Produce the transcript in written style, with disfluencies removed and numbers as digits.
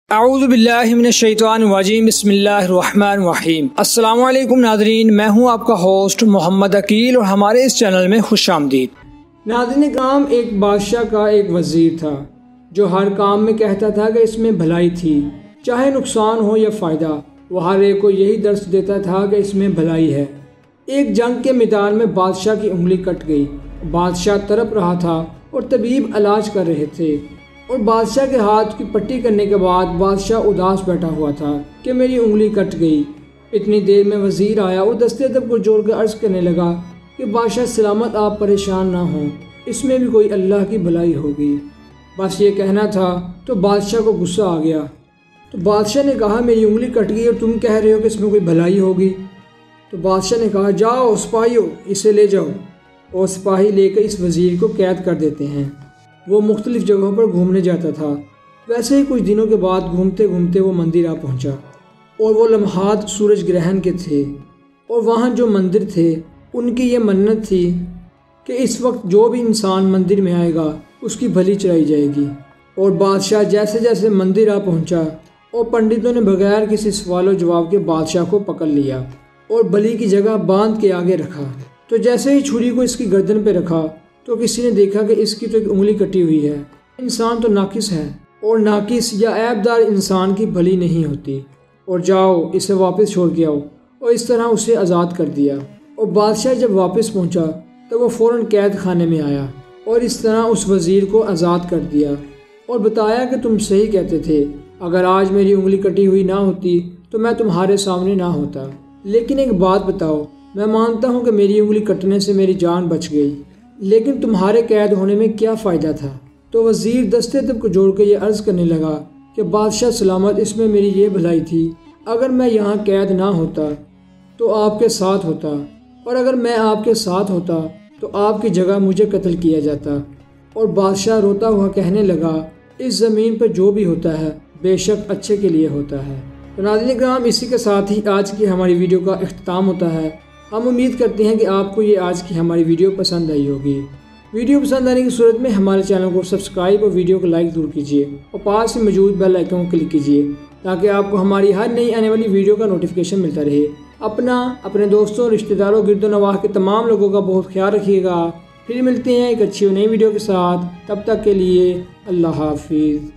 اعوذ باللہ من الشیطان الرجیم بسم اللہ الرحمن الرحیم۔ السلام علیکم ناظرین، میں ہوں آپ کا ہوسٹ محمد عقیل اور ہمارے اس چینل میں خوش آمدید۔ ناظرین کرام، ایک بادشاہ کا ایک وزیر تھا جو ہر کام میں کہتا تھا کہ اس میں بھلائی تھی، چاہے نقصان ہو یا فائدہ، وہ ہر ایک کو یہی درس دیتا تھا کہ اس میں بھلائی ہے۔ ایک جنگ کے میدان میں بادشاہ کی انگلی کٹ گئی، بادشاہ تڑپ رہا تھا اور طبیب علاج کر رہے تھے، اور بادشاہ کے ہاتھ کی پٹی کرنے کے بعد بادشاہ اداس بیٹھا ہوا تھا کہ میری انگلی کٹ گئی۔ اتنی دیر میں وزیر آیا اور دستے ادب کو جوڑ کر عرض کرنے لگا کہ بادشاہ سلامت، آپ پریشان نہ ہوں، اس میں بھی کوئی اللہ کی بھلائی ہوگی۔ بس یہ کہنا تھا تو بادشاہ کو غصہ آ گیا۔ تو بادشاہ نے کہا میری انگلی کٹ گئی اور تم کہہ رہے ہو کہ اس میں کوئی بھلائی ہوگی۔ تو بادشاہ نے کہا جاؤ سپاہیو، اسے لے جاؤ، اور سپاہی لے کر اس وزیر کو قید کر دیتے ہیں۔ وہ مختلف جگہوں پر گھومنے جاتا تھا۔ ویسے ہی کچھ دنوں کے بعد گھومتے گھومتے وہ مندر آ پہنچا، اور وہ لمحات سورج گرہن کے تھے، اور وہاں جو مندر تھے ان کی یہ منت تھی کہ اس وقت جو بھی انسان مندر میں آئے گا اس کی بھلی چڑھائی جائے گی۔ اور بادشاہ جیسے جیسے مندر آ پہنچا اور پنڈتوں نے بغیر کسی سوال و جواب کے بادشاہ کو پکڑ لیا اور بلی کی جگہ باندھ کے آگے رکھا۔ تو جیسے ہی چھری کو اس کی گردن پہ رکھا تو کسی نے دیکھا کہ اس کی تو ایک انگلی کٹی ہوئی ہے۔ انسان تو ناقص ہے، اور ناقص یا عیب دار انسان کی بھلی نہیں ہوتی، اور جاؤ اسے واپس چھوڑ کے آؤ، اور اس طرح اسے آزاد کر دیا۔ اور بادشاہ جب واپس پہنچا تو وہ فوراً قید خانے میں آیا اور اس طرح اس وزیر کو آزاد کر دیا، اور بتایا کہ تم صحیح کہتے تھے، اگر آج میری انگلی کٹی ہوئی نہ ہوتی تو میں تمہارے سامنے نہ ہوتا، لیکن ایک بات بتاؤ، میں مانتا ہوں کہ میری انگلی کٹنے سے میری جان بچ گئی، لیکن تمہارے قید ہونے میں کیا فائدہ تھا؟ تو وزیر دستے ادب کو جوڑ کے یہ عرض کرنے لگا کہ بادشاہ سلامت، اس میں میری یہ بھلائی تھی، اگر میں یہاں قید نہ ہوتا تو آپ کے ساتھ ہوتا، اور اگر میں آپ کے ساتھ ہوتا تو آپ کی جگہ مجھے قتل کیا جاتا۔ اور بادشاہ روتا ہوا کہنے لگا اس زمین پر جو بھی ہوتا ہے بے شک اچھے کے لیے ہوتا ہے۔ تو ناظرین کرام، اسی کے ساتھ ہی آج کی ہماری ویڈیو کا اختتام ہوتا ہے۔ ہم امید کرتے ہیں کہ آپ کو یہ آج کی ہماری ویڈیو پسند آئی ہوگی۔ ویڈیو پسند آنے کی صورت میں ہمارے چینل کو سبسکرائب اور ویڈیو کو لائک ضرور کیجیے، اور پاس میں موجود بیل آئیکن کو کلک کیجیے تاکہ آپ کو ہماری ہر نئی آنے والی ویڈیو کا نوٹیفیکیشن ملتا رہے۔ اپنے دوستوں، رشتہ داروں، گرد و نواح کے تمام لوگوں کا بہت خیال رکھیے گا۔ پھر ملتے ہیں ایک اچھی اور نئی ویڈیو کے ساتھ، تب تک کے لیے اللہ حافظ۔